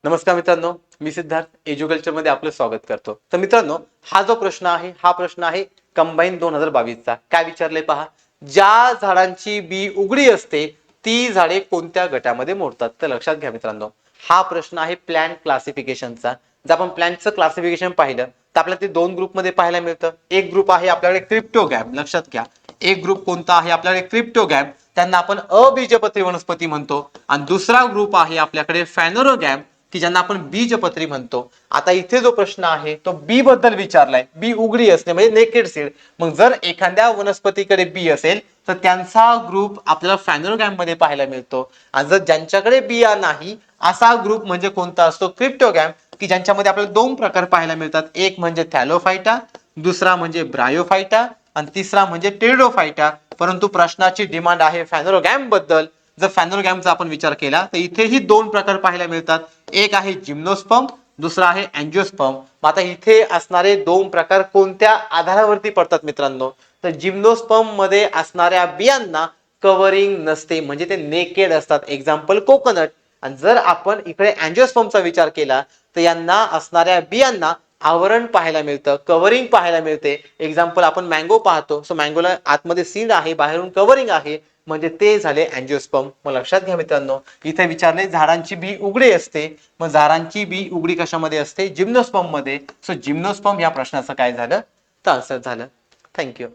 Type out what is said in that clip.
नमस्कार मित्रांनो, मी सिद्धार्थ एज्युकल्चर मध्ये आपलं स्वागत करतो. तर मित्रांनो, हा जो प्रश्न आहे हा प्रश्न आहे कंबाईन 2022 चा. काय विचारले पहा, ज्या झाडांची बी उघडी असते ती झाडे कोणत्या गटामध्ये मोडतात? तर लक्षात घ्या मित्रांनो, हा प्रश्न आहे प्लांट क्लासिफिकेशनचा. जर आपण प्लांटचं क्लासिफिकेशन पाहिलं तर आपल्याला ते दोन ग्रुपमध्ये पाहायला मिळतं. एक ग्रुप आहे आपल्याकडे क्रिप्टोगॅम, लक्षात घ्या. एक ग्रुप कोणता आहे आपल्याकडे? क्रिप्टोगॅम, त्यांना आपण अबीजपत्री वनस्पती म्हणतो. आणि दुसरा ग्रुप आहे आपल्याकडे फॅनोरोगॅम, की ज्यांना आपण बीजपत्री म्हणतो. आता इथे जो प्रश्न आहे तो बी बद्दल विचारलाय. बी उघडी असणे म्हणजे नेकेड सीड. मग जर एखाद्या वनस्पतीकडे बी असेल तर त्यांचा ग्रुप आपल्याला फॅनोरोगॅम मध्ये पाहायला मिळतो. आणि जर ज्यांच्याकडे बिया नाही असा ग्रुप म्हणजे कोणता असतो? क्रिप्टोगॅम, की ज्यांच्यामध्ये आपल्याला दोन प्रकार पाहायला मिळतात. एक म्हणजे थॅलोफायटा, दुसरा म्हणजे ब्रायोफायटा, आणि तिसरा म्हणजे टेरिडोफायटा. परंतु प्रश्नाची डिमांड आहे फॅनोरोगॅम बद्दल. जर फॅनोरोगॅमचा आपण विचार केला तर इथेही दोन प्रकार पाहायला मिळतात. एक आहे जिम्नोस्पर्म, दुसरा आहे अँजिओस्पर्म. आता इथे असणारे दोन प्रकार कोणत्या आधारावरती पडतात मित्रांनो? तर जिम्नोस्पर्म मध्ये असणाऱ्या बियांना कव्हरिंग नसते, म्हणजे ते नेकेड असतात. Example coconut. आणि जर आपण इकडे अँजिओस्पर्मचा विचार केला तर यांना असणाऱ्या बियांना आवरण पाहायला मिळतं, कव्हरिंग पाहायला मिळते. एक्झाम्पल आपण मँगो पाहतो, सो मँगोला आतमध्ये सीड आहे, बाहेरून कव्हरिंग आहे, म्हणजे ते झाले अँजिओस्पर्म. मग लक्षात घ्या मित्रांनो, इथे विचारले झाडांची बी उघडी असते. मग झाडांची बी उघडी कशामध्ये असते? जिम्नोस्पर्म मध्ये. सो जिम्नोस्पर्म या प्रश्नाचं काय झालं? तर आन्सर झालं. थँक्यू.